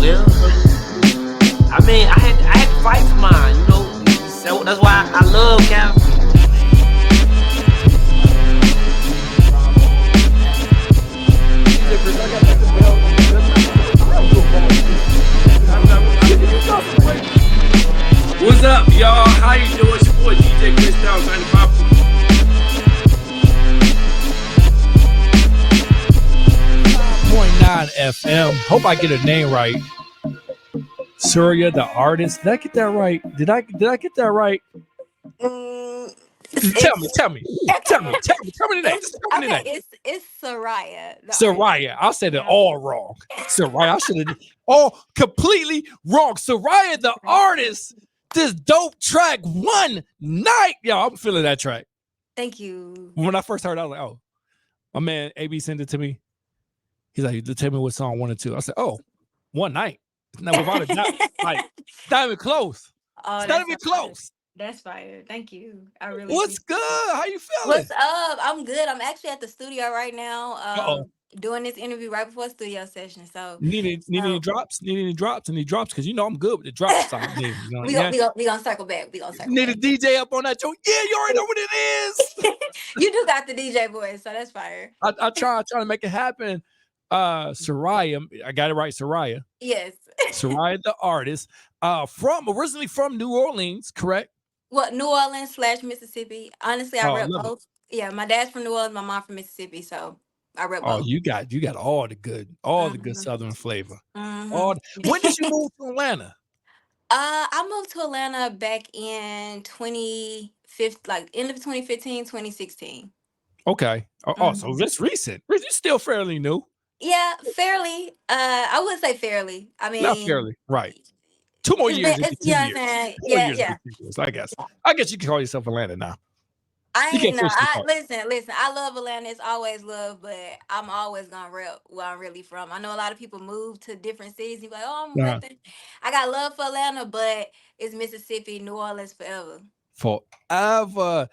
Well, I mean, I had to fight for mine, you know. So that's why I love Cal. What's up, y'all? How you doing? It's your boy DJ Chris Down 95. FM. Hope I get a name right. Suryah the Artist. Did I get that right? Did I get that right? Tell me the name. Tell me the name. It's Suryah. Suryah. I said it all wrong. Suryah. I should have all completely wrong. Suryah the Artist. This dope track, One Night. Yo, I'm feeling that track. Thank you. When I first heard it, I was like, oh, my man AB sent it to me. He's like, tell me what song 1 and 2. I said, oh, One Night. Now, without a doubt, like, not even close. Oh, it's not even close. That's fire. Thank you. I really. What's good? How you feeling? What's up? I'm good. I'm actually at the studio right now. Doing this interview right before studio session. So need any drops? Because you know I'm good with the drops. We gonna circle back. Need a DJ up on that joint. Yeah, you already know what it is. You do got the DJ voice, so that's fire. I try to make it happen. Suryah, I got it right, Suryah. Yes. Suryah the Artist. Originally from New Orleans, correct? Well, New Orleans / Mississippi. Honestly, I rep both. Yeah, my dad's from New Orleans, my mom from Mississippi, so I rep both. Oh, you got all the good Southern flavor. When did you move to Atlanta? I moved to Atlanta back in 2015, like end of 2015, 2016. Okay. Oh, so that's recent. It's still fairly new. Yeah, fairly. I would say fairly. I mean, not fairly, right? 2 more years. Yeah. I guess you can call yourself Atlanta now. Listen. I love Atlanta. It's always love, but I'm always gonna rep where I'm really from. I know a lot of people move to different cities. And be like, oh, I'm repping. I got love for Atlanta, but it's Mississippi, New Orleans forever. Forever.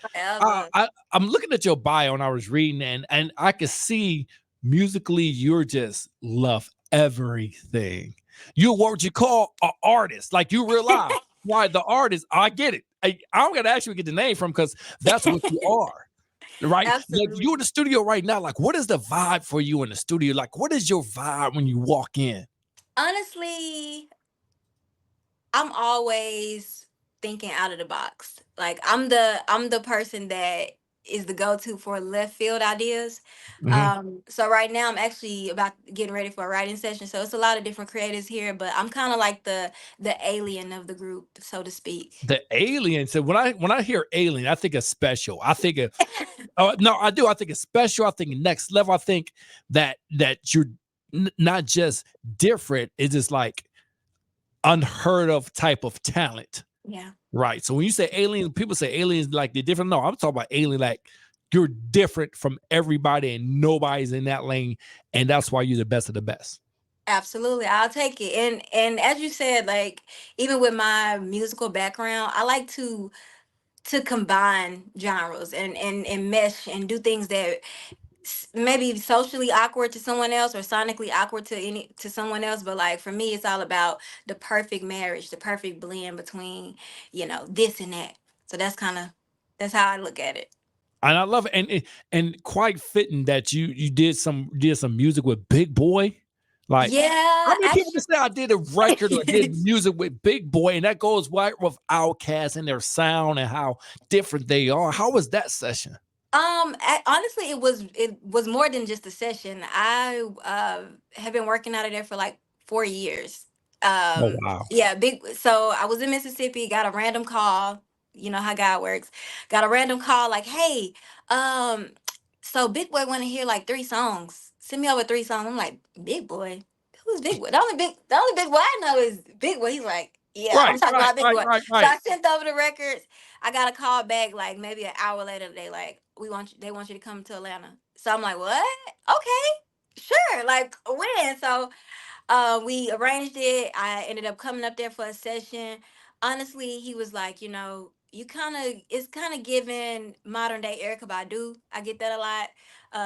I'm looking at your bio and I was reading and I could see musically you're just love everything. You're what you call an artist. Like you realize why the artist. I get it. I'm gonna actually get the name from because that's what you are. Right? Like you in the studio right now. Like, what is the vibe for you in the studio? Like, what is your vibe when you walk in? Honestly, I'm always thinking out of the box. Like I'm the person that is the go-to for left field ideas. So right now I'm actually about getting ready for a writing session. So it's a lot of different creatives here, but I'm kind of like the alien of the group, so to speak. The alien. So when I hear alien, I think of special. I think of no, I do. I think it's special. I think next level. I think that you're not just different. It's just like unheard of type of talent. Yeah. Right. So when you say aliens, people say aliens like they're different. No, I'm talking about alien like you're different from everybody and nobody's in that lane. And that's why you're the best of the best. Absolutely. I'll take it. And as you said, like even with my musical background, I like to combine genres and mesh and do things that maybe socially awkward to someone else or sonically awkward to someone else, but like for me it's all about the perfect marriage, the perfect blend between this and that. So that's how I look at it. And I love it. And quite fitting that you did some music with Big Boi. Like, yeah, how many people can say I did a record or did music with Big Boi, and that goes right with Outkast and their sound and how different they are? How was that session? Honestly, it was more than just a session. I have been working out of there for like 4 years. Oh wow. Yeah, so I was in Mississippi, got a random call. You know how God works. Got a random call like, hey, so Big Boi want to hear like 3 songs. Send me over 3 songs. I'm like, Big Boi? Who's Big Boi? The only Big Boi I know is Big Boi. He's like, yeah, right, I'm talking about Big Boi. Right. So I sent over the records. I got a call back like maybe an hour later. They like, they want you to come to Atlanta. So I'm like, what? Okay. Sure, like when? So we arranged it. I ended up coming up there for a session. Honestly, he was like, you kind of, it's kind of giving modern day Erica Badu. I get that a lot.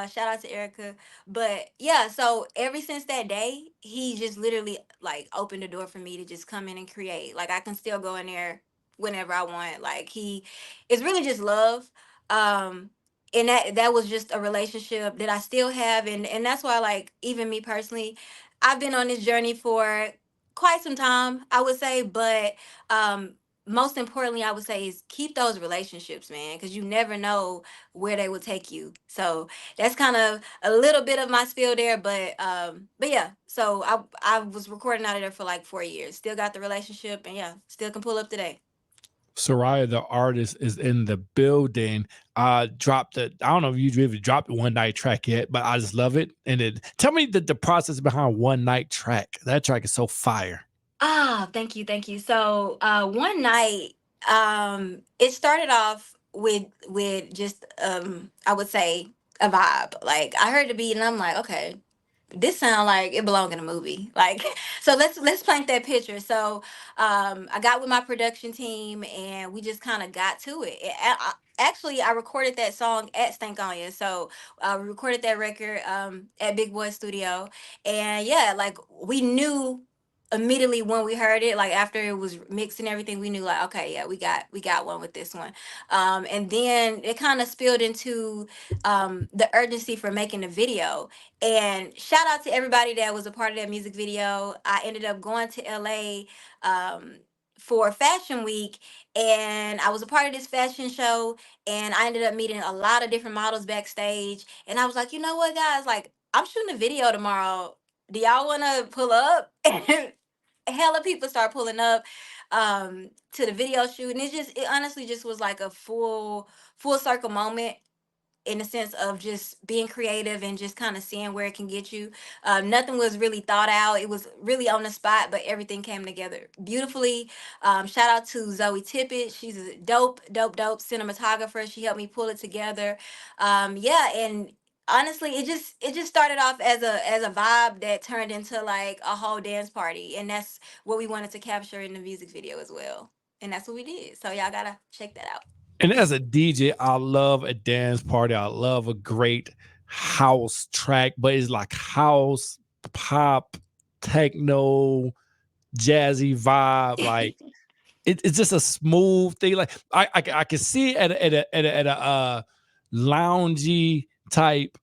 Shout out to Erica. But yeah, so ever since that day, he just literally like opened the door for me to just come in and create. Like I can still go in there whenever I want. Like it's really just love. Um, and that was just a relationship that I still have, and that's why, like, even me personally, I've been on this journey for quite some time, I would say, but most importantly, I would say is keep those relationships, man, because you never know where they will take you. So that's kind of a little bit of my spiel there, but yeah. So I was recording out of there for like 4 years. Still got the relationship, and yeah, still can pull up today. Suryah the Artist is in the building. Dropped it. I don't know if you really dropped the One Night track yet, but I just love it. And tell me the process behind One Night track. That track is so fire. Ah, thank you, thank you. So one night, it started off with just I would say a vibe. Like I heard the beat and I'm like, okay, this sound like it belong in a movie. Like, so let's paint that picture. So I got with my production team and we just kind of got to it. Actually, I recorded that song at Stankonia. So we recorded that record at Big Boi Studio. And yeah, like we knew immediately when we heard it, like after it was mixed and everything, we knew like, okay, yeah, we got one with this one. And then it kind of spilled into the urgency for making the video. And shout out to everybody that was a part of that music video. I ended up going to LA for Fashion Week, and I was a part of this fashion show, and I ended up meeting a lot of different models backstage. And I was like, you know what, guys, like I'm shooting a video tomorrow. Do y'all want to pull up? And hella people start pulling up to the video shoot, and it honestly just was like a full circle moment in the sense of just being creative and just kind of seeing where it can get you. Nothing was really thought out. It was really on the spot, but everything came together beautifully. Shout out to Zoe Tippett. She's a dope cinematographer. She helped me pull it together. Yeah, and honestly, it just started off as a vibe that turned into like a whole dance party, and that's what we wanted to capture in the music video as well. And that's what we did. So y'all gotta check that out. And as a DJ, I love a dance party. I love a great house track, but it's like house, pop, techno, jazzy vibe. Like it's just a smooth thing. Like I can see it at a loungy type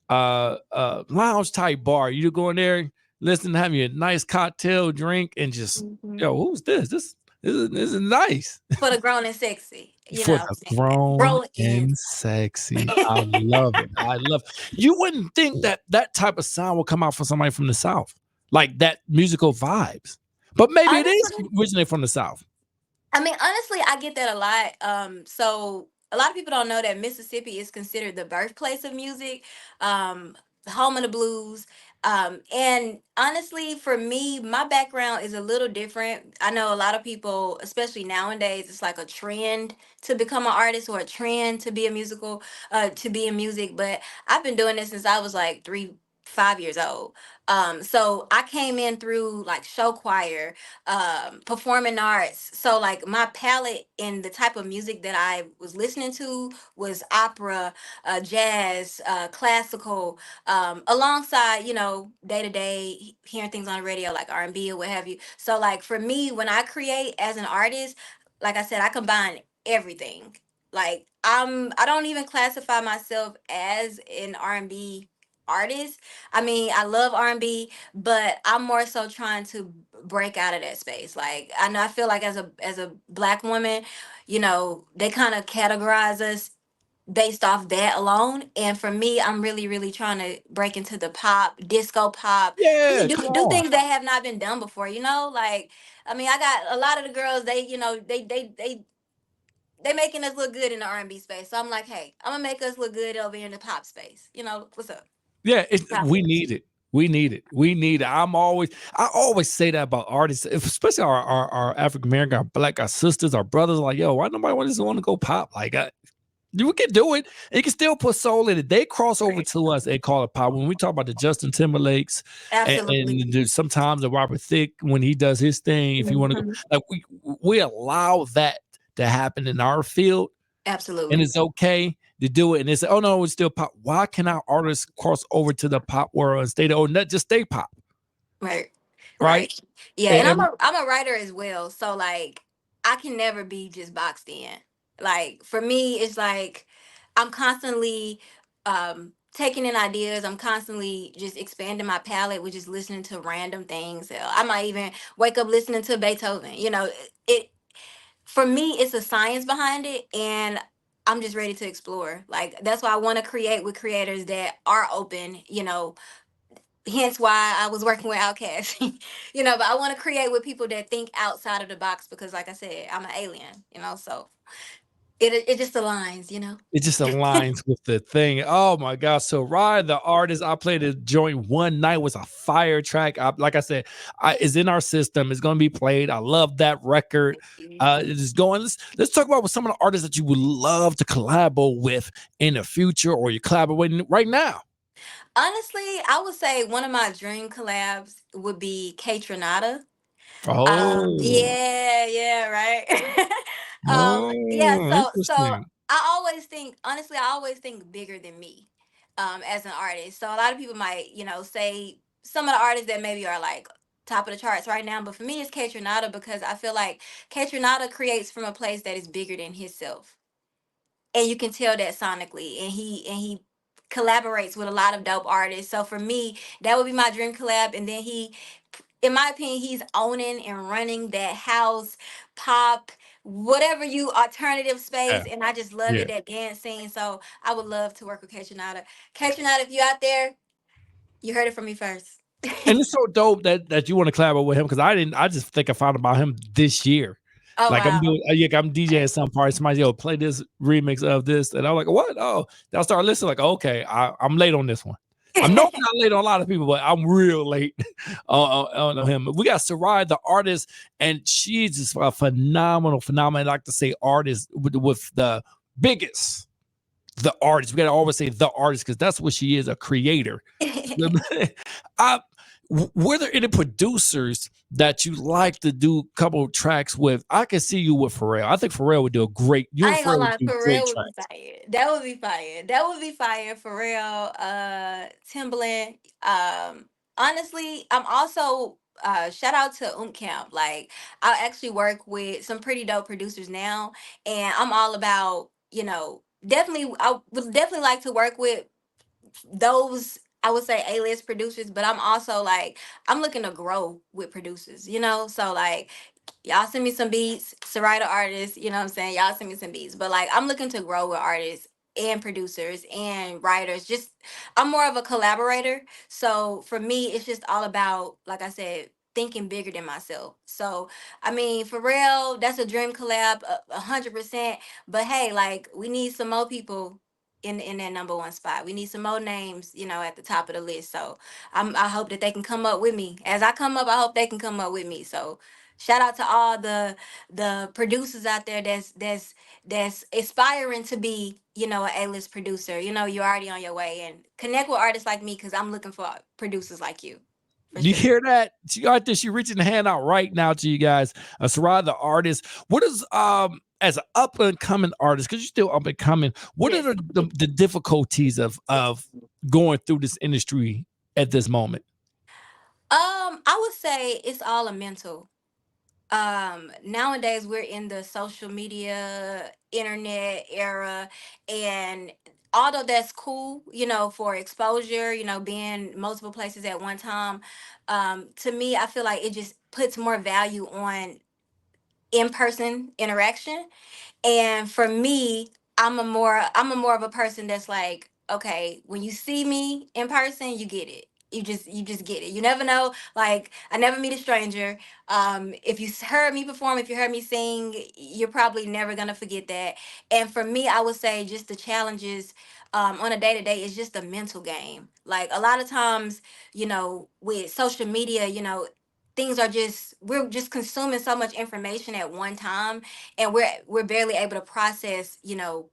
lounge type bar. You go in there, listen, have you a nice cocktail drink, and just who's this? This is nice. For the grown and sexy, For the grown and sexy. I love it. I love You wouldn't think that type of sound will come out from somebody from the South, like that musical vibes. But maybe it is originated from the South. I mean, honestly, I get that a lot. So a lot of people don't know that Mississippi is considered the birthplace of music, the home of the blues. And honestly, for me, my background is a little different. I know a lot of people, especially nowadays, it's like a trend to become an artist or a trend to be to be in music. But I've been doing this since I was like 5 years old. So I came in through like show choir, performing arts. So like my palette and the type of music that I was listening to was opera, jazz, classical, alongside, day to day hearing things on the radio like R&B or what have you. So like for me, when I create as an artist, like I said, I combine everything. Like I don't even classify myself as an R&B artist. I mean, I love R&B, but I'm more so trying to break out of that space. Like I know I feel like as a black woman, they kind of categorize us based off that alone. And for me, I'm really, really trying to break into the pop, disco pop, really Yeah, do things that have not been done before, Like, I mean, I got a lot of the girls, they making us look good in the R&B space. So I'm like, hey, I'm gonna make us look good over here in the pop space. What's up? yeah. We need it. We need it. We need it. I always say that about artists, especially our African American, our black, our sisters, our brothers. Like, yo, why nobody want to go pop like that? You can do it. You can still put soul in it. They cross over to us and call it pop. When we talk about the Justin Timberlakes Absolutely. and there's sometimes the Robert Thicke when he does his thing, if you want to go, Mhm. like we allow that to happen in our field, and Absolutely. it's okay to do it. And they say, oh no, it's still pop. Why can our artists cross over to the pop world and stay there, or not just stay pop? Right. Right. Right. Yeah, and And I'm a writer as well. So like I can never be just boxed in. Like for me it's like I'm constantly taking in ideas. I'm constantly just expanding my palette with just listening to random things. I might even wake up listening to Beethoven. You know, it for me it's a science behind it, and I'm just ready to explore. Like that's why I want to create with creators that are open, you know, hence why I was working with Outkast. You know, but I want to create with people that think outside of the box because like I said, I'm an alien, you know, so it just aligns, you know. it just aligns with the thing. Oh my gosh. So Ride the Artist, I played a joint one night, was a fire track. Like I said, it's in our system. It's gonna be played. I love that record. It is going. Let's talk about some of the artists that you would love to collabo with in the future, or you're collaborating right now. Honestly, I would say one of my dream collabs would be K Tronada. Oh, Yeah, yeah, right. Yeah, oh, so interesting. I always think, honestly, I always think bigger than me, as an artist. So a lot of people might, you know, say some of the artists that maybe are like top of the charts right now, but for me it's K Tronada because I feel like K Tronada creates from a place that is bigger than himself, and you can tell that sonically, and he collaborates with a lot of dope artists. So for me that would be my dream collab, and then he, in my opinion, he's owning and running that house, pop, whatever you alternative Yeah, space, and I just love yeah. it, that dance scene. So I would love to work with Kaytranada. Kaytranada, if you out there, you heard it from me first. And it's so dope that you want to collaborate with him because I didn't. I just think I found about him this year. Oh Like I'm wow. doing, yeah, I'm DJing some party. Somebody, yo, play this remix of this, and I'm like, what? Oh, then I start listening. Like, okay, I'm late on this one. I'm normally not late on a lot of people, but I'm real late on him. We got Suryah the Artist, and she's just a phenomenal. I like to say artist with the biggest, the artist. We gotta always say the artist because that's what she is, a creator. I, were there any producers that you like to do a couple of tracks with? I can see you with Pharrell. I think Pharrell would do a great. You I and ain't gonna Pharrell would lie, do for great real would be tracks. fire. That would be fire. That would be fire for real. Timbaland. Honestly, I'm also shout out to Camp. Like I actually work with some pretty dope producers now, and I'm all about, you know, definitely I would definitely like to work with those, I would say A-list producers, but I'm also like I'm looking to grow with producers, you know? So like y'all send me some beats, Suryah the Artist, you know what I'm saying? Y'all send me some beats. But like I'm looking to grow with artists and producers and writers. Just I'm more of a collaborator. So for me, it's just all about, like I said, thinking bigger than myself. So I mean, for real, that's a dream collab, 100%. But hey, like we need some more people in that number one spot. We need some more names, you know, at the top of the list. So I hope that they can come up with me. As I come up, I hope they can come up with me. So shout out to all the producers out there that's aspiring to be, you know, an A-list producer. You know, you're already on your way, and connect with artists like me because I'm looking for producers like you, for You sure. hear that? She got this. She reaching the hand out right now to you guys. Suryah the Artist. What is as an up and coming artist? Because you're still up and coming. What are Yes. the difficulties of going through this industry at this moment? I would say it's all a mental. Nowadays we're in the social media internet era, and although that's cool, you know, for exposure, you know, being multiple places at one time, to me I feel like it just puts more value on in-person interaction. And for me, I'm a more of a person that's like, okay, when you see me in person, you get it. You just get it. You never know. Like I never meet a stranger. If you heard me perform, if you heard me sing, you're probably never gonna forget that. And for me, I would say just the challenges on a day to day is just a mental game. Like a lot of times, you know, with social media, you know, things are just we're just consuming so much information at one time, and we're barely able to process, you know,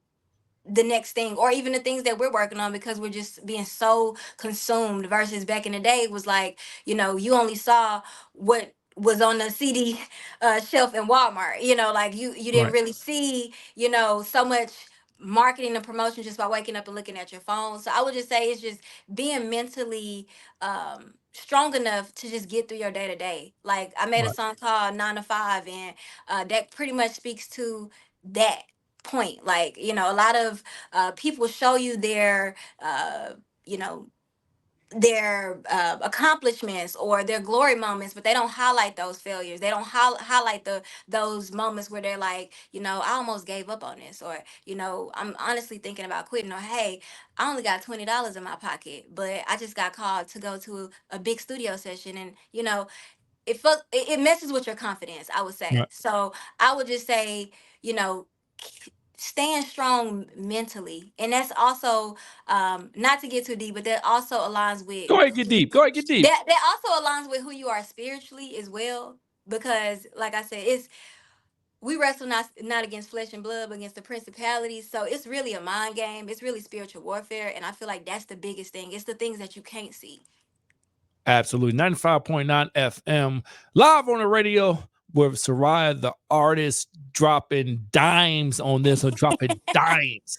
the next thing, or even the things that we're working on, because we're just being so consumed, versus back in the day it was like, you only saw what was on the CD shelf in Walmart. Like you didn't Right. really see, so much marketing and promotion just by waking up and looking at your phone. So I would just say it's just being mentally strong enough to just get through your day to day. Like I made a Right. song called 9 to 5, and that pretty much speaks to that point. Like, a lot of people show you you know their accomplishments or their glory moments, but they don't highlight those failures. They don't highlight those moments where they're like, I almost gave up on this, or I'm honestly thinking about quitting, or hey, I only got $20 in my pocket, but I just got called to go to a big studio session, and it messes with your confidence, I would say. Right. So I would just say, you know staying strong mentally, and that's also, not to get too deep, but that also aligns with Go ahead, get deep. Go ahead, get deep. that also aligns with who you are spiritually as well. Because like I said, it's we wrestle not against flesh and blood, but against the principalities. So it's really a mind game. It's really spiritual warfare, and I feel like that's the biggest thing. It's the things that you can't see. Absolutely. 95.9 FM, live on the radio with Suryah the Artist, dropping dimes on this, or dropping dimes.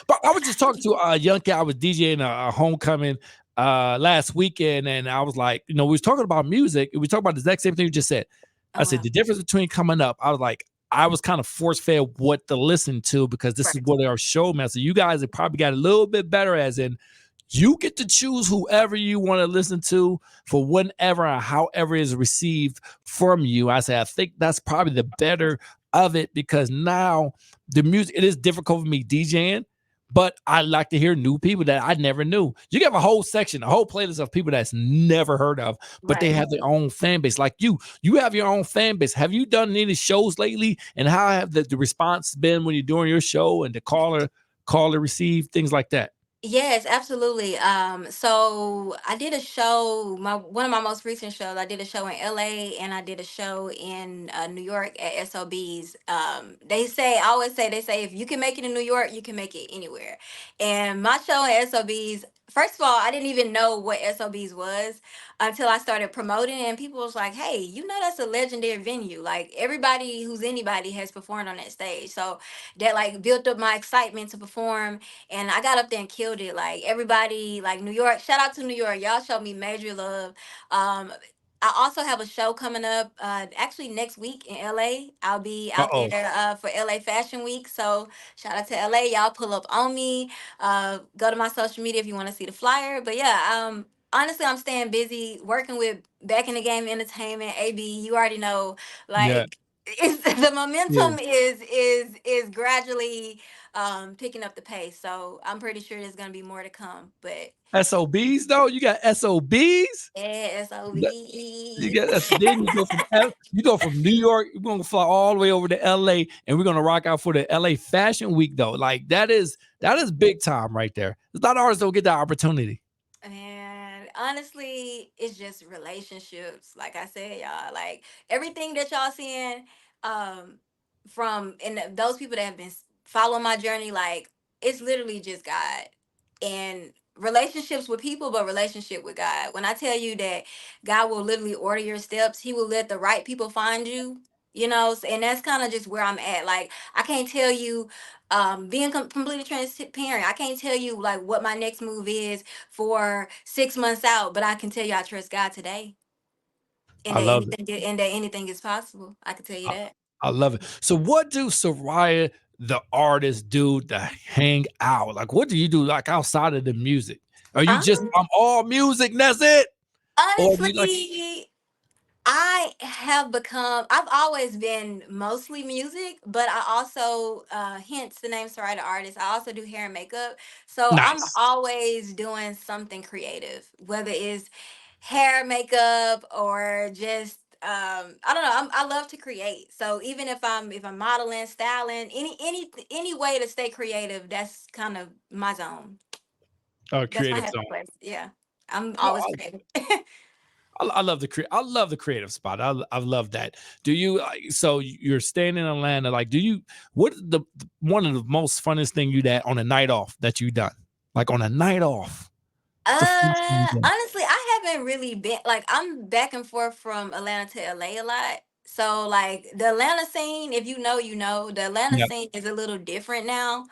But I was just talking to a young cat. I was DJing a homecoming last weekend, and I was like, we was talking about music. We talking about the exact same thing you just said. I Oh said wow. the difference between coming up. I was like, I was kind of force fed what to listen to, because this is Right. what our show man. So you guys have probably got a little bit better, as in you get to choose whoever you want to listen to for whenever and however is received from you. I say, I think that's probably the better of it, because now the music, it is difficult for me DJing, but I like to hear new people that I never knew. You have a whole section, a whole playlist of people that's never heard of, but they Right. have their own fan base. Like you have your own fan base. Have you done any shows lately? And how have the response been when you're doing your show, and the caller receive things like that? Yes, absolutely. So I did a show, one of my most recent shows. I did a show in LA, and I did a show in New York at SOBs. I always say, they say if you can make it in New York, you can make it anywhere. And my show in SOBs, first of all, I didn't even know what SOBs was until I started promoting it, and people was like, "Hey, that's a legendary venue. Like everybody who's anybody has performed on that stage." So that like built up my excitement to perform, and I got up there and killed it. Like everybody, like New York, shout out to New York. Y'all showed me major love. Um, I also have a show coming up, actually next week in LA. I'll be out Uh-oh. there for LA Fashion Week. So shout out to LA. Y'all pull up on me. Go to my social media if you want to see the flyer. But yeah, honestly, I'm staying busy working with Back in the Game Entertainment. AB, you already know, Yeah. like it's the Yeah. momentum is gradually picking up the pace. So I'm pretty sure there's gonna be more to come. But SOBs though, you got SOBs. yeah, You SOB. get us. Then you go from New York. We're gonna fly all the way over to LA, and we're gonna rock out for the LA Fashion Week though. Like that is big time right there. A lot of artists don't get that opportunity. And honestly, it's just relationships. Like I said, y'all, like everything that y'all seeing, um, from and those people that have been following my journey, like it's literally just God and relationships with people, but relationship with God. When I tell you that God will literally order your steps, He will let the right people find you. And that's kind of just where I'm at. Like I can't tell you, being completely transparent. I can't tell you like what my next move is for 6 months out, but I can tell you I trust God today, and I that love it. anything is possible. I can tell you I, that. I love it. So, what do Suryah the Artist do to hang out? Like, what do you do like outside of the music? Are you just Um, I'm all music? And that's it, or do you like? honestly, I've always been mostly music, but I also, hence the name Suryah the Artist, I also do hair and makeup. So I'm Nice. always doing something creative, whether it's hair, makeup, or just, I don't know. I love to create. So even if I'm modeling, styling, any way to stay creative, that's kind of my zone. That's my Creative happy zone. place. Yeah. I'm Oh, always creative. I love I love the creative spot. I love that. Do you so you're staying in Atlanta, like do you what is the one of the most funnest thing you that on a night off that you done? Like on a night off. The funnest thing you done. Honestly, I haven't really been like I'm back and forth from Atlanta to LA a lot. So like the Atlanta scene, if you know, you know, the Atlanta Yeah. scene is a little different now.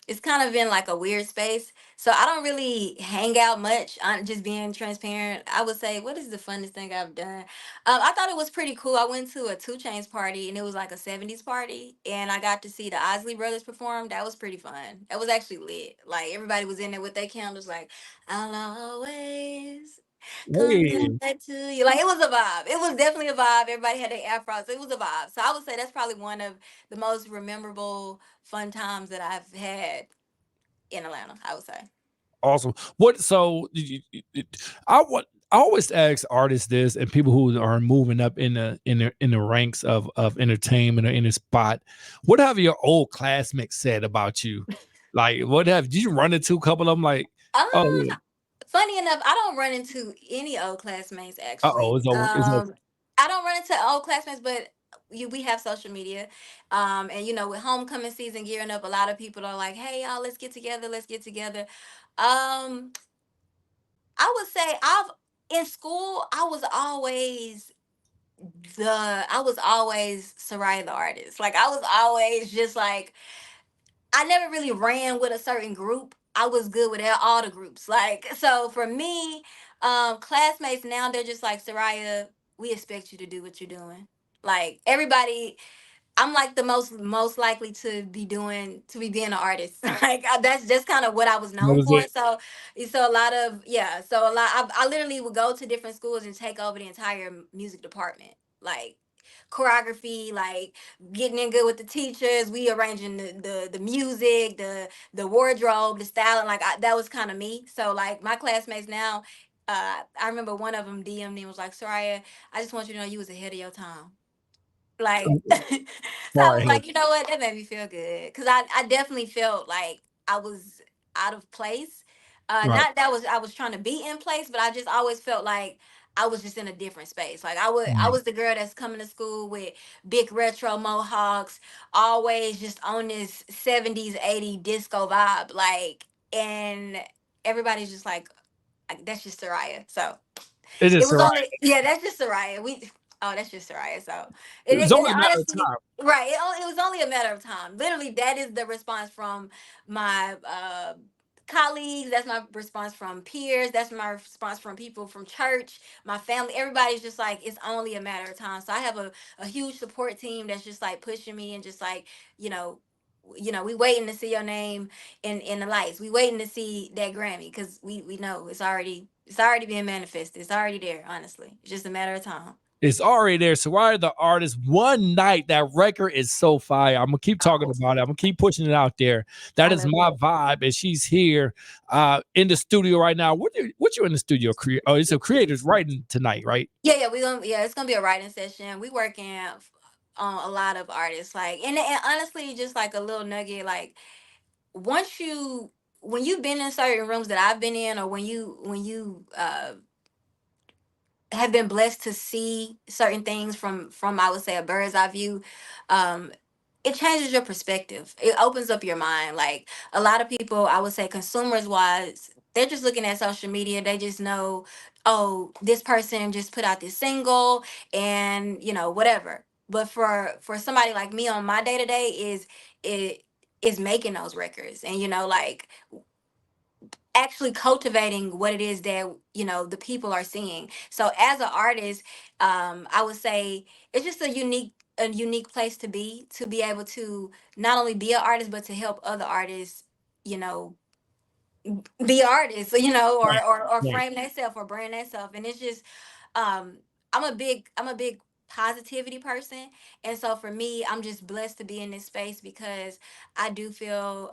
It's kind of in like a weird space. So I don't really hang out much. I'm just being transparent. I would say, what is the funnest thing I've done? I thought it was pretty cool. I went to a Two Chains party and it was like a 70s party, and I got to see the Osley Brothers perform. That was pretty fun. That was actually lit. Like everybody was in there with their candles, like I'll always come Hey, back to you. Like it was a vibe. It was definitely a vibe. Everybody had their afros. It was a vibe. So I would say that's probably one of the most memorable fun times that I've had in Atlanta, I would say. awesome. What so I always ask artists this and people who are moving up in the ranks of entertainment or in a spot. What have your old classmates said about you? Like, what have did you run into a couple of them? Like, Um, oh yeah, Funny enough, I don't run into any old classmates oh, actually. it's over. I don't run into old classmates, but we have social media. And you know, with homecoming season gearing up, a lot of people are like, "Hey, y'all, let's get together. Let's get together." Um, I would say I've in school, I was always Suryah the Artist. Like I was always just like I never really ran with a certain group. I was good with all the groups. Like so for me, classmates now they're just like Suryah, we expect you to do what you're doing. Like everybody I'm like the most likely to be being an artist. Like that's just kind of what I was That known was for. it. So a lot of yeah. So a lot. I literally would go to different schools and take over the entire music department. Like choreography, like getting in good with the teachers. We arranging the music, the wardrobe, the styling. Like that was kind of me. So like my classmates now. I remember one of them DM'd me and was like, Soraya, I just want you to know you was ahead of your time. Like, so I Far was ahead. like, you know what? That made me feel good because I definitely felt like I was out of place. Right. Not that was I was trying to be in place, but I just always felt like I was just in a different space. Like I Mm. was the girl that's coming to school with big retro mohawks, always just on this 70s, 80s disco vibe. Like, and everybody's just like, that's just Soraya. So It it is was right. only yeah, that's just Soraya. That's just Soraya. So It's and only a matter of honestly, time. right, it was only a matter of time. Literally, that is the response from my colleagues. That's my response from peers. That's my response from people from church, my family. Everybody's just like, it's only a matter of time. So I have a huge support team that's just like pushing me and just like, you know, we waiting to see your name in the lights. We waiting to see that Grammy because we know it's already being manifested. It's already there. Honestly, it's just a matter of time. It's already there. Suryah the Artist, one night, that record is so fire. I'm gonna keep talking Oh, about it. I'm gonna keep pushing it out there. That I is love my that. vibe, and she's here in the studio right now. What you in the studio create? Oh, it's a creators writing tonight, right? Yeah, it's gonna be a writing session. We working on a lot of artists, like and honestly, just like a little nugget, like once you when you've been in certain rooms that I've been in, or when you have been blessed to see certain things from I would say a bird's eye view, um it changes your perspective. It opens up your mind. Like a lot of people, I would say consumers wise, they're just looking at social media. They just know, oh, this person just put out this single and whatever. But for somebody like me on my day to day it is making those records and like actually cultivating what it is that the people are seeing. So as an artist, I would say it's just a unique place to be able to not only be an artist but to help other artists you know be artists, Right, or right. frame themselves or brand themselves. And it's just um I'm a big positivity person, and so for me I'm just blessed to be in this space because I do feel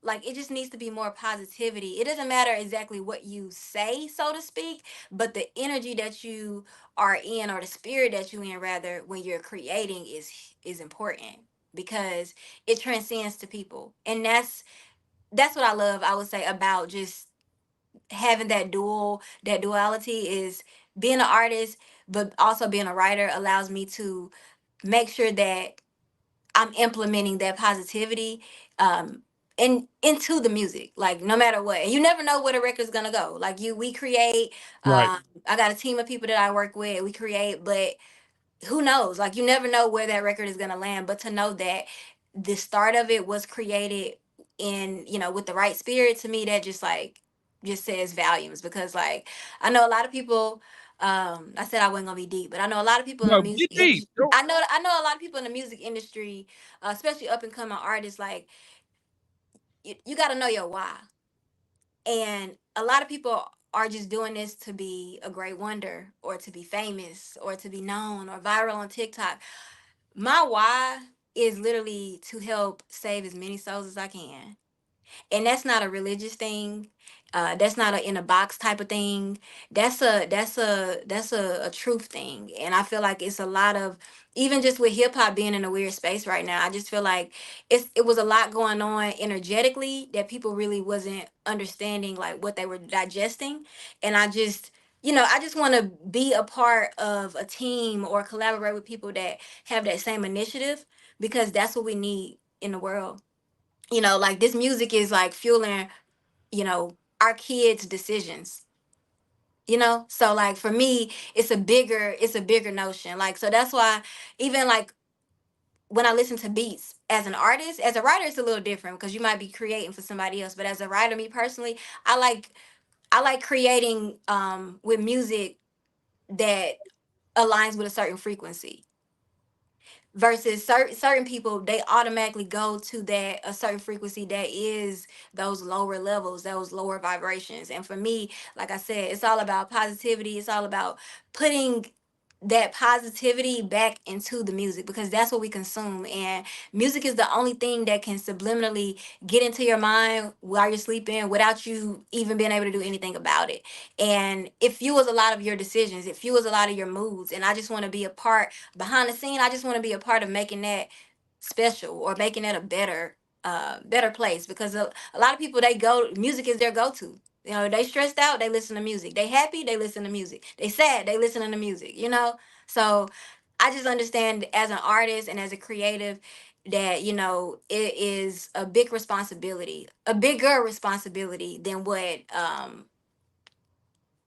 like it just needs to be more positivity. It doesn't matter exactly what you say, so to speak, but the energy that you are in, or the spirit that you in rather, when you're creating is important, because it transcends to people. And that's what I love, I would say, about just having that duality is being an artist, but also being a writer allows me to make sure that I'm implementing that positivity into the music, like no matter what. And you never know where the record's gonna go. Like we create. Right. I got a team of people that I work with. We create, but who knows? Like you never know where that record is gonna land. But to know that the start of it was created in, with the right spirit, to me, that just says volumes. Because like I know a lot of people. I said I wasn't gonna be deep, but I know a lot of people in the No, music get deep. industry. I know a lot of people in the music industry, especially up and coming artists. Like you got to know your why. And a lot of people are just doing this to be a great wonder, or to be famous, or to be known or viral on TikTok. My why is literally to help save as many souls as I can. And that's not a religious thing. That's not a in a box type of thing. That's a truth thing. And I feel like it's a lot of, even just with hip hop being in a weird space right now, I just feel like it was a lot going on energetically that people really wasn't understanding, like what they were digesting. And I just want to be a part of a team or collaborate with people that have that same initiative, because that's what we need in the world. Like this music is like fueling, our kids' decisions. So like for me, it's a bigger notion. Like, so that's why even like when I listen to beats as an artist, as a writer, it's a little different because you might be creating for somebody else. But as a writer, me personally, I like creating with music that aligns with a certain frequency, versus certain people, they automatically go to that a certain frequency that is those lower levels, those lower vibrations. And for me, like I said, it's all about positivity. It's all about putting that positivity back into the music, because that's what we consume. And music is the only thing that can subliminally get into your mind while you're sleeping without you even being able to do anything about it. And it fuels a lot of your decisions, it fuels a lot of your moods. And I just want to be a part behind the scene. I just want to be a part of making that special, or making it a better place. Because a lot of people, music is their go-to. They stressed out, they listen to music. They happy, they listen to music. They sad, they listen to music. So I just understand as an artist and as a creative that it is a bigger responsibility than what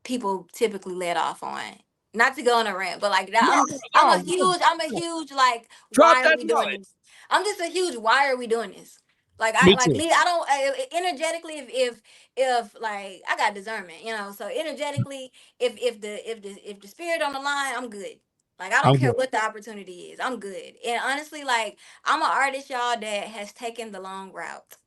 people typically let off on. Not to go on a rant, but like that, No, no. I'm a huge like, Drop why are that we doing knowledge. this? I'm just a huge, why are we doing this? Like I Me like too. me, I don't energetically, if like I got discernment, so energetically, if the spirit on the line, I'm good. Like I don't I'm care good. what the opportunity is, I'm good. And honestly, like I'm an artist, y'all, that has taken the long route.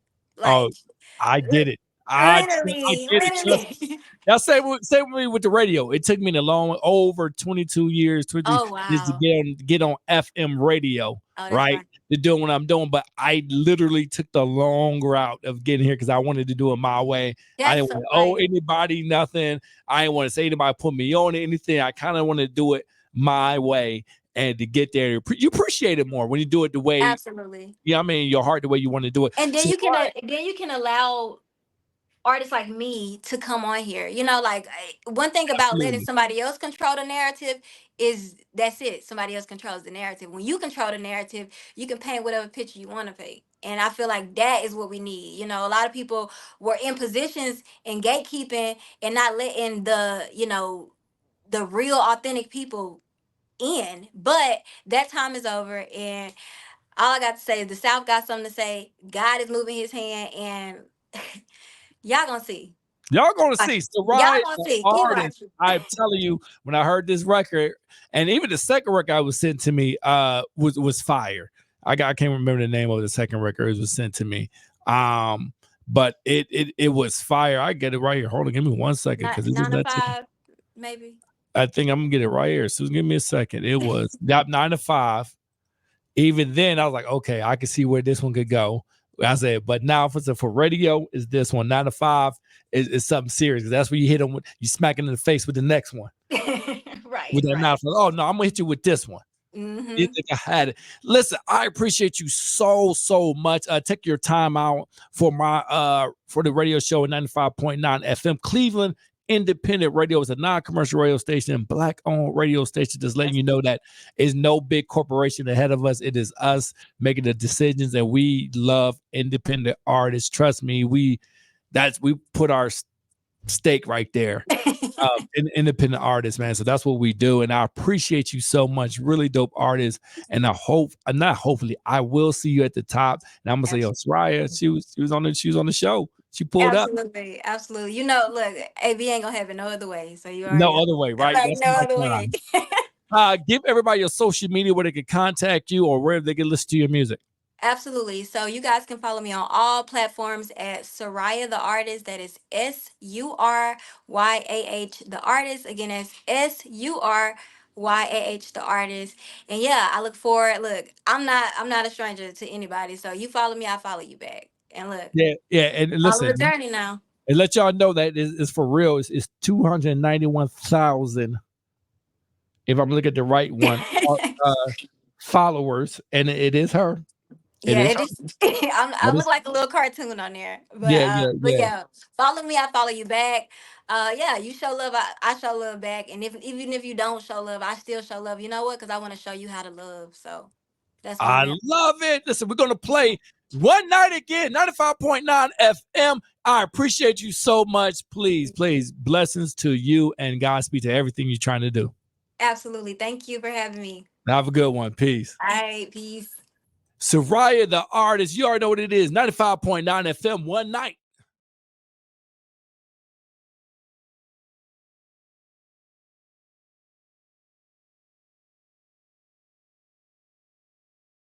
Oh, Like I get it. I literally, get it. Trust me. literally. Now say with me with the radio. It took me the long over 22 years, 23 Oh just to wow. get on FM radio, Oh, that's right? fine. To do what I'm doing. But I literally took the long route of getting here because I wanted to do it my way. I That's didn't so want to owe like, anybody nothing. I didn't want to say anybody put me on anything. I kind of want to do it my way. And to get there, you appreciate it more when you do it the way, absolutely. your heart, the way you want to do it. And then So you can allow artists like me to come on here. Like one thing about letting absolutely. somebody else control the narrative is that's it. Somebody else controls the narrative. When you control the narrative, you can paint whatever picture you want to paint. And I feel like that is what we need. A lot of people were in positions in gatekeeping and not letting the real authentic people in. But that time is over, and all I got to say is the South got something to say. God is moving his hand, and y'all gonna see. Y'all gonna see Watch. Y'all Suryah gonna the see. Keep Artist. watching. I'm telling you, when I heard this record, and even the second record I was sent to me, was fire. I can't remember the name of the second record. It was sent to me. But it was fire. I get it right here. Hold on, give me 1 second Not because it's just nine to not. five, maybe. I think I'm gonna get it right here. So give me a second. It was 9 to 5. Even then, I was like, okay, I can see where this one could go. I said, but now for radio, is this one 9 to 5 is something serious because that's where you hit them with you smack them in the face with the next one Right, with that right. mouth. Oh no, I'm gonna hit you with this one. You think I had it. Listen, I appreciate you so much. Take your time out for my for the radio show at 95.9 FM. Cleveland Independent Radio is a non-commercial radio station, Black-owned radio station. Just letting you know that is no big corporation ahead of us. It is us making the decisions, and we love independent artists. Trust me, we put our stake right there. Independent artists, man. So that's what we do. And I appreciate you so much. Really dope artist. And I hope, not hopefully, I will see you at the top. And I'm gonna say, yo, Suryah, she was on the show. She pulled up. Absolutely. You know, look, AB ain't gonna have it no other way. So you already no other way, right? Like, no other way. Give everybody your social media where they can contact you or where they can listen to your music. Absolutely. So you guys can follow me on all platforms at Suryah the Artist. That is SURYAH the Artist. Again, that's SURYAH the Artist. And yeah, I look forward. Look, I'm not a stranger to anybody. So you follow me, I follow you back. And look, yeah, and listen, follow the journey now. And let y'all know that it's for real. It's 291,000. If I'm looking at the right one, followers, and it is her. Yeah, I look like a little cartoon on there. But yeah, follow me, I follow you back. Yeah, you show love, I show love back. And even if you don't show love, I still show love. You know what? Because I want to show you how to love. So that's what I love it. Listen, we're gonna play One Night Again, 95.9 FM. I appreciate you so much. Please, blessings to you and Godspeed to everything you're trying to do. Absolutely. Thank you for having me. Have a good one. Peace. All right, peace. Suryah the Artist, you already know what it is. 95.9 FM, One Night.